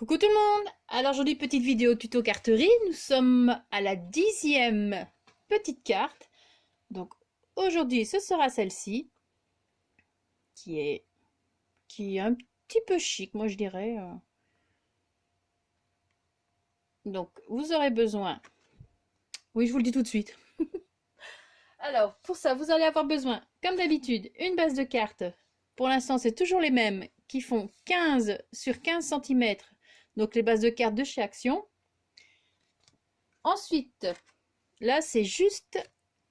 Coucou tout le monde! Alors aujourd'hui petite vidéo tuto carterie, nous sommes à la 10e petite carte. Donc aujourd'hui ce sera celle-ci qui est un petit peu chic moi je dirais. Donc vous aurez besoin, oui je vous le dis tout de suite. Alors pour ça vous allez avoir besoin comme d'habitude une base de cartes. Pour l'instant c'est toujours les mêmes qui font 15 sur 15 cm. Donc les bases de cartes de chez Action. Ensuite, là c'est juste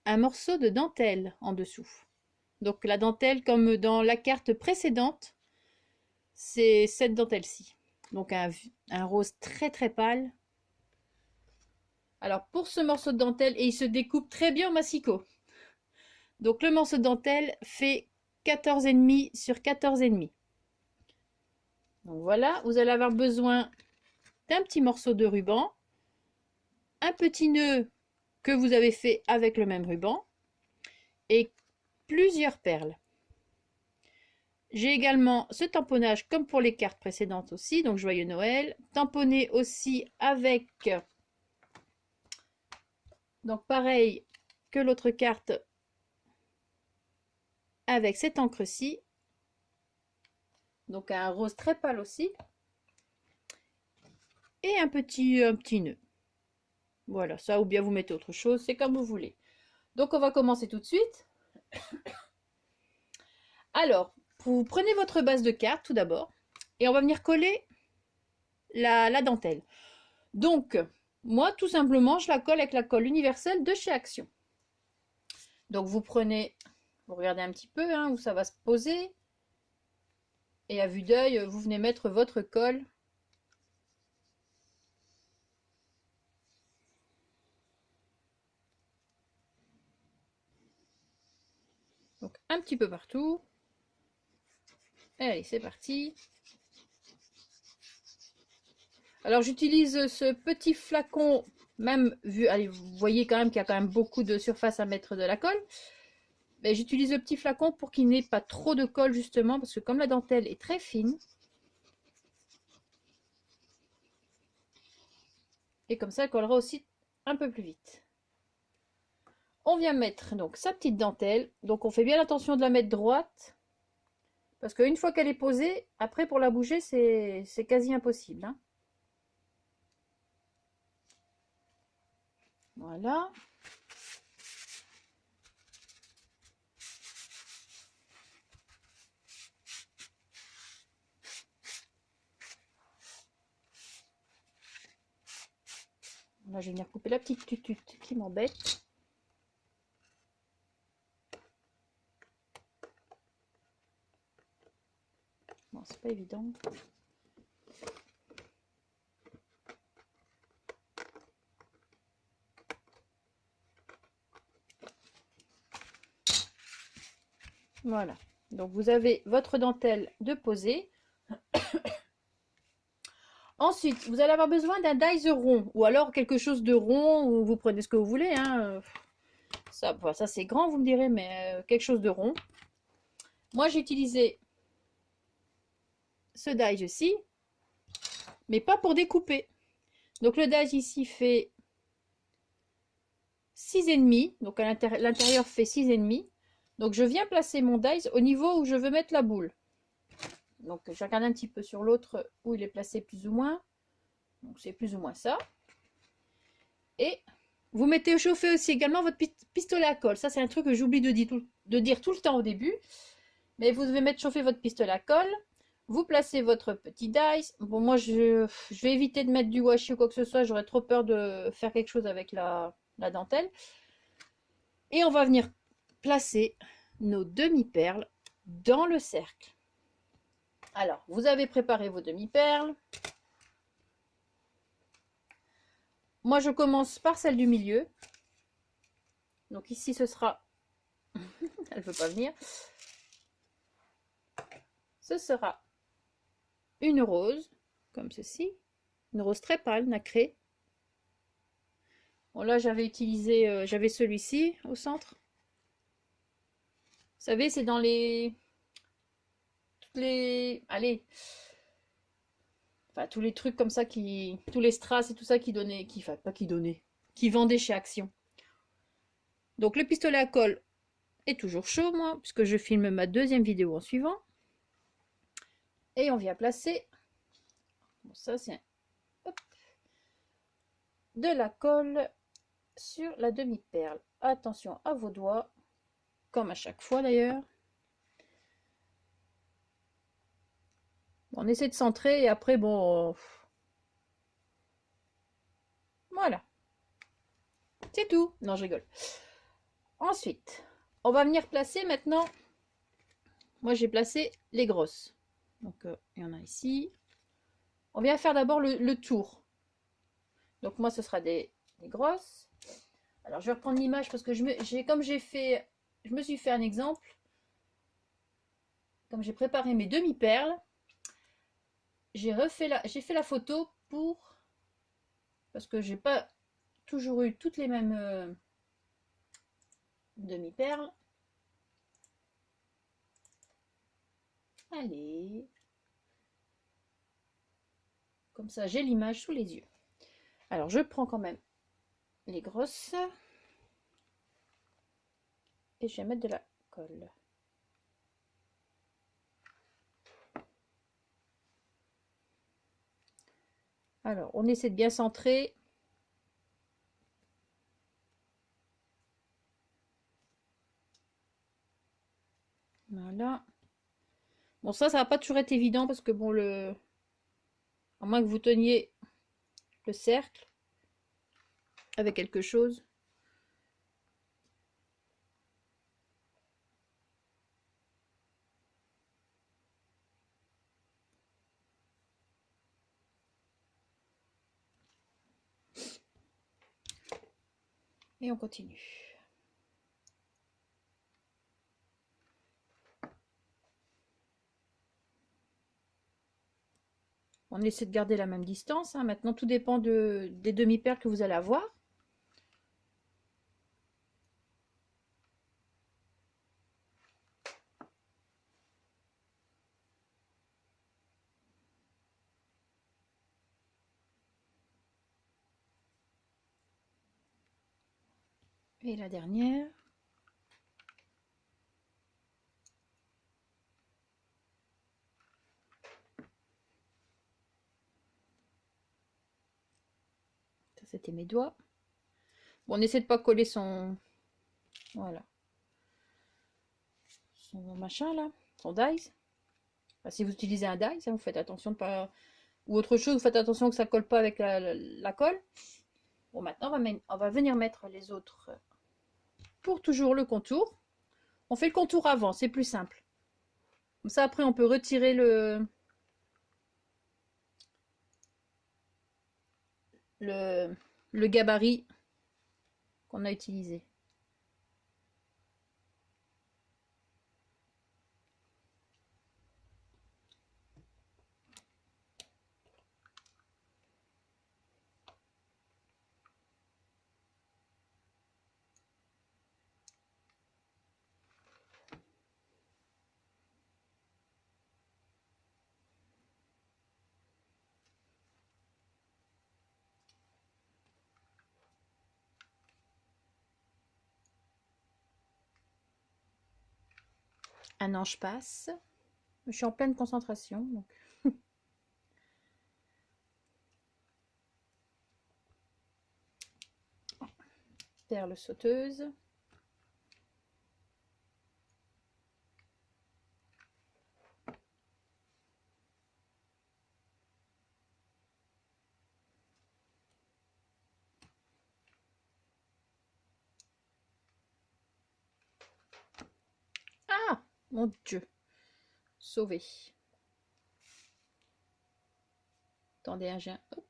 un morceau de dentelle en dessous. Donc la dentelle comme dans la carte précédente, c'est cette dentelle-ci. Donc un rose très très pâle. Alors pour ce morceau de dentelle, et il se découpe très bien au massicot. Donc le morceau de dentelle fait 14,5 sur 14,5. Donc voilà, vous allez avoir besoin d'un petit morceau de ruban, un petit nœud que vous avez fait avec le même ruban et plusieurs perles. J'ai également ce tamponnage comme pour les cartes précédentes aussi, donc joyeux Noël. Tamponné aussi avec, donc pareil que l'autre carte, avec cette encre-ci. Donc un rose très pâle aussi. Et un petit nœud. Voilà, ça ou bien vous mettez autre chose, c'est comme vous voulez. Donc on va commencer tout de suite. Alors, vous prenez votre base de cartes tout d'abord. Et on va venir coller la dentelle. Donc, moi, tout simplement, je la colle avec la colle universelle de chez Action. Donc, vous prenez, vous regardez un petit peu où ça va se poser. Et à vue d'œil, vous venez mettre votre colle. Donc, un petit peu partout. Allez, c'est parti. Alors, j'utilise ce petit flacon, même vu, allez, vous voyez quand même qu'il y a quand même beaucoup de surface à mettre de la colle. Mais j'utilise le petit flacon pour qu'il n'ait pas trop de colle justement, parce que comme la dentelle est très fine, et comme ça elle collera aussi un peu plus vite. On vient mettre donc sa petite dentelle, donc on fait bien attention de la mettre droite, parce qu'une fois qu'elle est posée, après pour la bouger c'est quasi impossible. Voilà. Là, je vais venir couper la petite tutute qui m'embête. Bon, c'est pas évident. Voilà. Donc, vous avez votre dentelle de poser. Ensuite, vous allez avoir besoin d'un dies rond, ou alors quelque chose de rond, ou vous prenez ce que vous voulez. Ça, ça c'est grand, vous me direz, mais quelque chose de rond. Moi, j'ai utilisé ce die ici, mais pas pour découper. Donc le die ici fait 6,5, donc à l'intérieur fait 6,5. Donc je viens placer mon die au niveau où je veux mettre la boule. Donc je regarde un petit peu sur l'autre où il est placé plus ou moins. Donc c'est plus ou moins ça. Et vous mettez au chauffer aussi également votre pistolet à colle. Ça c'est un truc que j'oublie de dire tout le temps au début. Mais vous devez mettre chauffer votre pistolet à colle. Vous placez votre petit dice. Bon, moi, je vais éviter de mettre du washi ou quoi que ce soit. J'aurais trop peur de faire quelque chose avec la dentelle. Et on va venir placer nos demi-perles dans le cercle. Alors, vous avez préparé vos demi-perles. Moi, je commence par celle du milieu. Donc ici, ce sera... Elle ne veut pas venir. Ce sera une rose, comme ceci. Une rose très pâle, nacrée. Bon, là, j'avais utilisé, j'avais celui-ci au centre. Vous savez, c'est dans allez, Enfin, tous les trucs comme ça tous les strass et tout ça qui donnaient, enfin, pas qui donnaient, qui vendaient chez Action. Donc le pistolet à colle est toujours chaud, moi, puisque je filme ma deuxième vidéo en suivant. Et on vient placer, bon, ça c'est de la colle sur la demi-perle. Attention à vos doigts, comme à chaque fois d'ailleurs. On essaie de centrer et après, bon, voilà. C'est tout. Non, je rigole. Ensuite, on va venir placer maintenant. Moi, j'ai placé les grosses. Donc, il y en a ici. On vient faire d'abord le tour. Donc, moi, ce sera des grosses. Alors, je vais reprendre l'image parce que je me suis fait un exemple. Comme j'ai préparé mes demi-perles, j'ai fait la photo parce que j'ai pas toujours eu toutes les mêmes demi-perles. Allez. Comme ça, j'ai l'image sous les yeux. Alors, je prends quand même les grosses. Et je vais mettre de la colle. Alors, on essaie de bien centrer. Voilà. Bon, ça va pas toujours être évident parce que bon, à moins que vous teniez le cercle avec quelque chose. Et on continue. On essaie de garder la même distance. Hein. Maintenant, tout dépend des demi-perles que vous allez avoir. Et la dernière. Ça, c'était mes doigts. Bon, on essaie de pas coller son... Voilà. Son machin, là. Son dies. Enfin, si vous utilisez un dies, vous faites attention de pas... Ou autre chose, vous faites attention que ça colle pas avec la colle. Bon, maintenant, on va venir mettre les autres pour toujours le contour. On fait le contour avant, c'est plus simple. Comme ça, après, on peut retirer le gabarit qu'on a utilisé. Un ange passe. Je suis en pleine concentration. Donc. Perle sauteuse. Ah, mon Dieu. Sauvé. Attendez, un j'ai hop.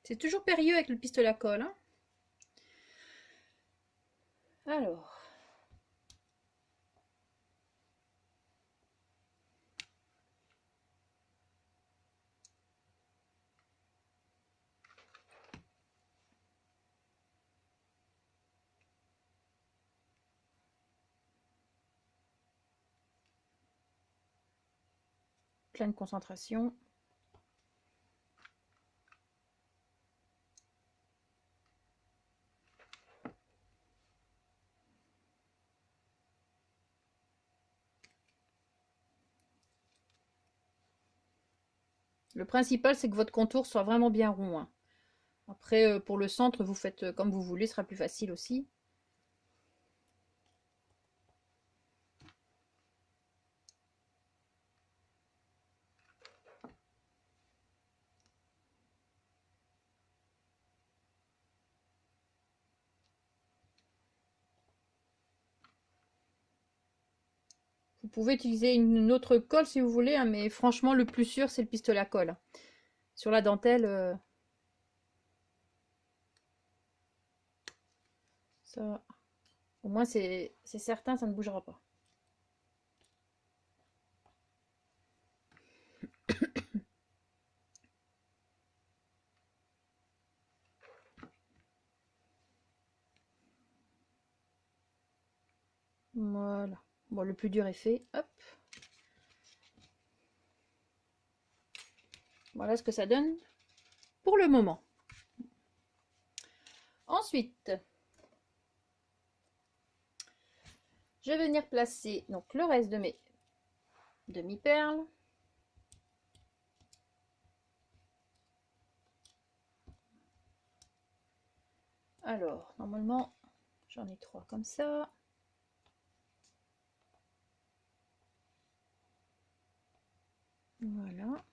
C'est toujours périlleux avec le pistolet à colle. Hein. Alors. pleine concentration. Le principal, c'est que votre contour soit vraiment bien rond, hein. Après, pour le centre, vous faites comme vous voulez, ce sera plus facile aussi. Vous pouvez utiliser une autre colle si vous voulez, hein, mais franchement, le plus sûr, c'est le pistolet à colle. Sur la dentelle, ça, au moins, c'est certain, ça ne bougera pas. Voilà. Bon, le plus dur est fait. Hop. Voilà ce que ça donne pour le moment. Ensuite, je vais venir placer donc le reste de mes demi-perles. Alors, normalement, j'en ai 3 comme ça. Voilà.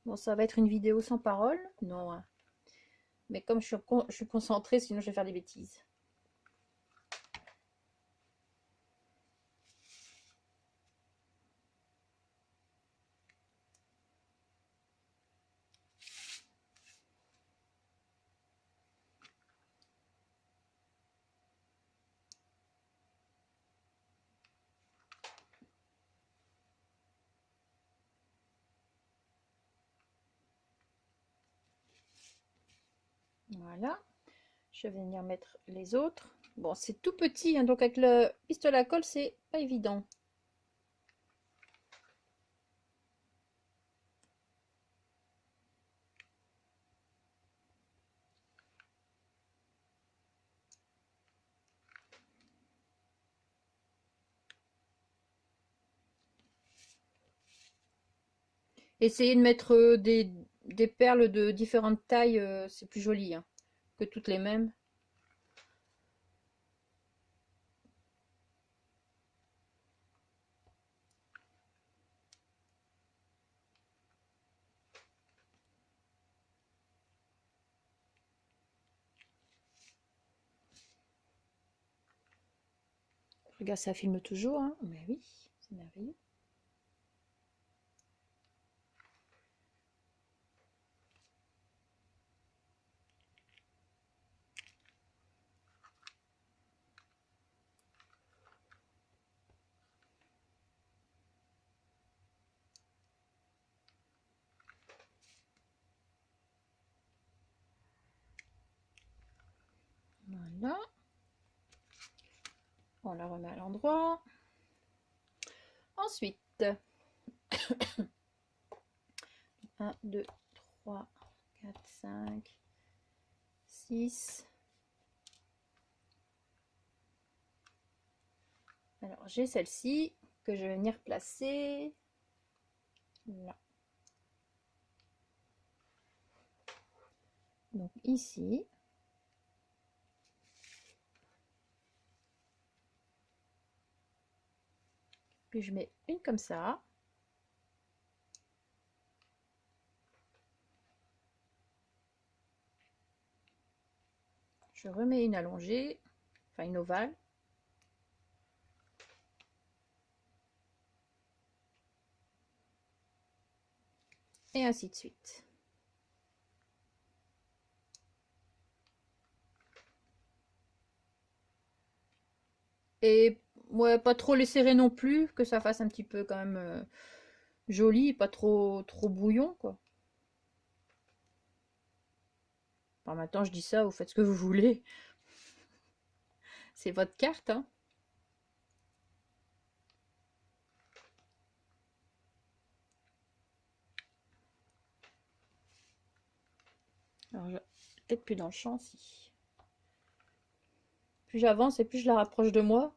Bon, ça va être une vidéo sans parole. Non, hein. Mais comme je suis concentrée, sinon je vais faire des bêtises. Voilà. Je vais venir mettre les autres. Bon, c'est tout petit, hein, donc avec le pistolet à colle, c'est pas évident. Essayez de mettre des perles de différentes tailles, c'est plus joli, hein, que toutes les mêmes. Regarde, ça filme toujours, hein. Mais oui, c'est merveilleux. Voilà. On la remet à l'endroit. Ensuite, 1, 2, 3, 4, 5, 6. Alors, j'ai celle-ci que je vais venir placer là. Donc ici. Puis je mets une comme ça. Je remets une allongée, enfin une ovale. Et ainsi de suite. Et ouais, pas trop les serrer non plus, que ça fasse un petit peu quand même joli, pas trop brouillon, quoi. Enfin, maintenant, je dis ça, vous faites ce que vous voulez. C'est votre carte, hein. Alors, peut-être plus dans le champ, si. Plus j'avance et plus je la rapproche de moi.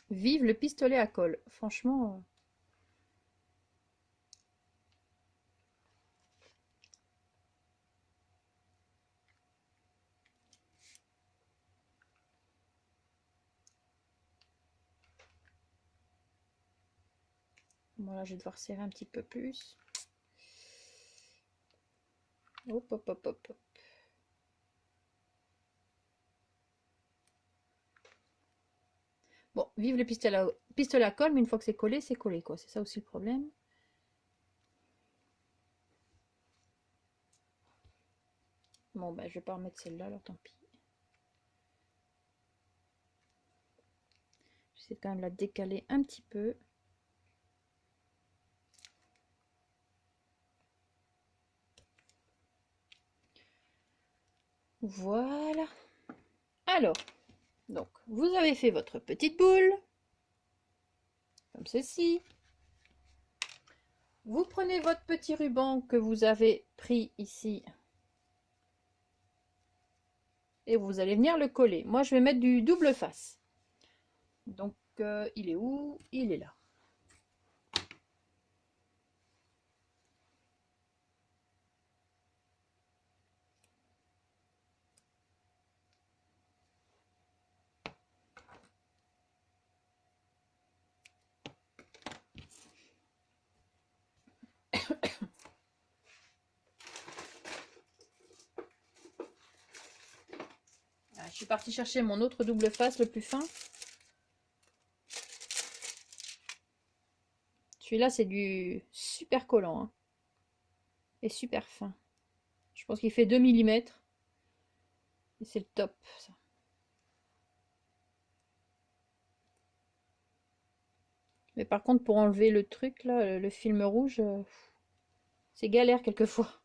Vive le pistolet à colle. Franchement. Voilà, je vais devoir serrer un petit peu plus. Hop, hop, hop, hop, hop. Bon, vive le pistolet à colle, mais une fois que c'est collé, quoi. C'est ça aussi le problème. Bon, bah, je vais pas remettre celle-là, alors tant pis. J'essaie quand même de la décaler un petit peu. Voilà. Alors, donc, vous avez fait votre petite boule, comme ceci. Vous prenez votre petit ruban que vous avez pris ici et vous allez venir le coller. Moi, je vais mettre du double face. Donc, il est où? Il est là. Je suis partie chercher mon autre double face, le plus fin. Celui-là, c'est du super collant, hein, et super fin. Je pense qu'il fait 2 mm. Et c'est le top, ça. Mais par contre, pour enlever le truc, là, le film rouge, c'est galère quelquefois.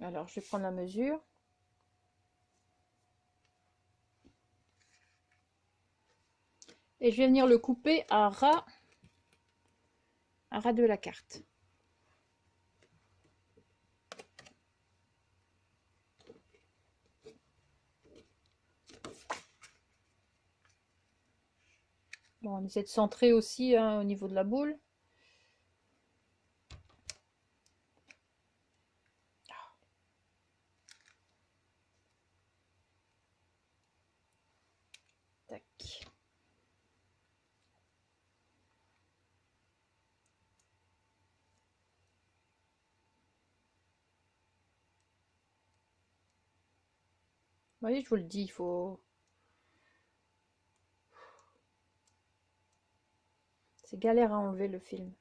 Alors, je vais prendre la mesure. Et je vais venir le couper à ras de la carte. Bon, on essaie de centrer aussi, hein, au niveau de la boule. Tac. Vous voyez, je vous le dis, il faut... C'est galère à enlever le film.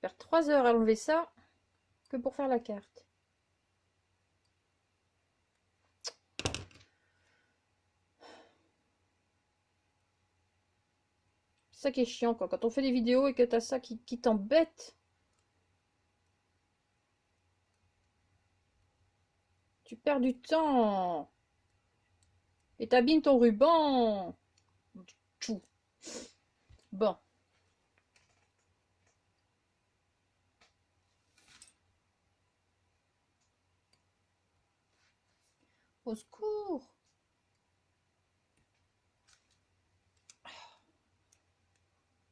Faire 3 heures à enlever ça que pour faire la carte. C'est ça qui est chiant, quoi. Quand on fait des vidéos et que t'as ça qui t'embête. Tu perds du temps. Et t'abîmes ton ruban. Tout. Bon. Au secours.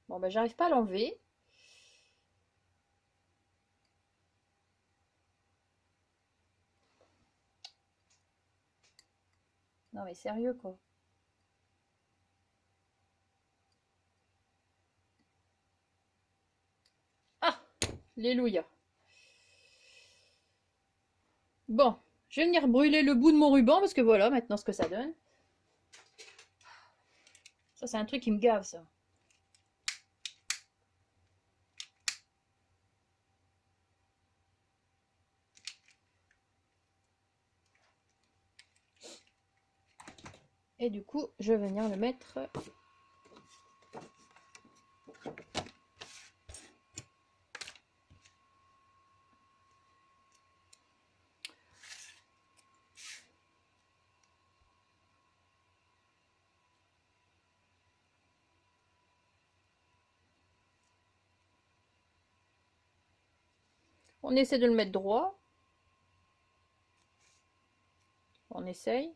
Bon, ben j'arrive pas à l'enlever. Non mais sérieux quoi. Ah, alléluia. Bon, je vais venir brûler le bout de mon ruban parce que voilà maintenant ce que ça donne. Ça c'est un truc qui me gave ça. Et du coup, je vais venir le mettre. On essaie de le mettre droit. On essaye.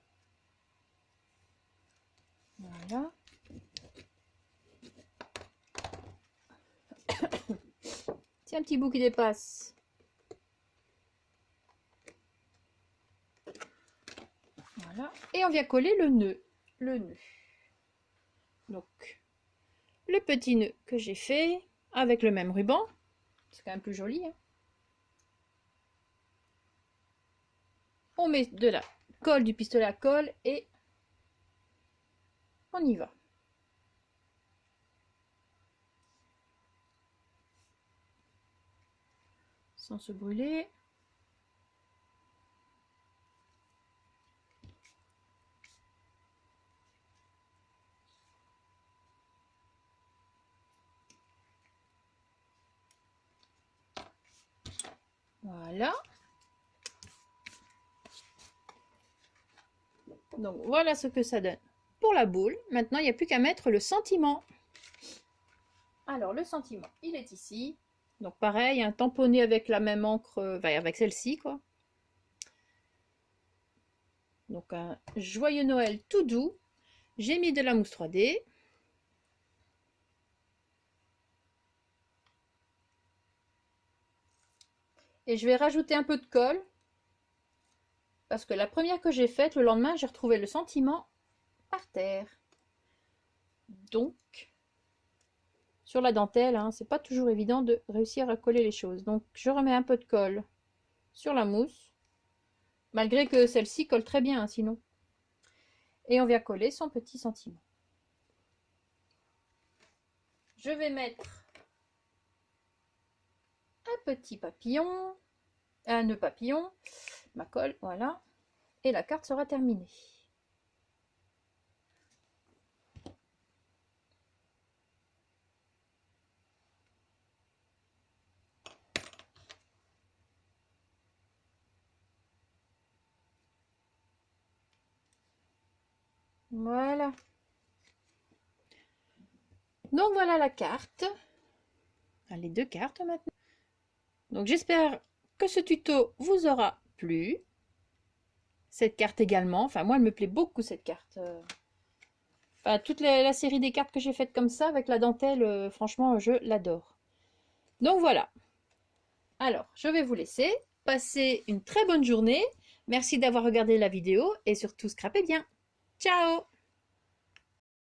Voilà. C'est un petit bout qui dépasse. Voilà. Et on vient coller le nœud. Le nœud. Donc, le petit nœud que j'ai fait avec le même ruban. C'est quand même plus joli. Hein. On met de la colle, du pistolet à colle et on y va. Sans se brûler. Voilà. Donc voilà ce que ça donne pour la boule. Maintenant, il n'y a plus qu'à mettre le sentiment. Alors, le sentiment, il est ici. Donc pareil, un tamponné avec la même encre, avec celle-ci, quoi. Donc un joyeux Noël tout doux. J'ai mis de la mousse 3D. Et je vais rajouter un peu de colle. Parce que la première que j'ai faite, le lendemain, j'ai retrouvé le sentiment par terre. Donc, sur la dentelle, hein, c'est pas toujours évident de réussir à coller les choses. Donc, je remets un peu de colle sur la mousse. Malgré que celle-ci colle très bien, hein, sinon. Et on vient coller son petit sentiment. Je vais mettre un petit papillon, un nœud papillon, ma colle, voilà. Et la carte sera terminée. Voilà. Donc voilà la carte. Les deux cartes maintenant. Donc j'espère que ce tuto vous aura plu. Cette carte également. Enfin moi elle me plaît beaucoup cette carte. Enfin toute la série des cartes que j'ai faites comme ça avec la dentelle, franchement je l'adore. Donc voilà. Alors je vais vous laisser. Passez une très bonne journée. Merci d'avoir regardé la vidéo et surtout scrapez bien. Ciao!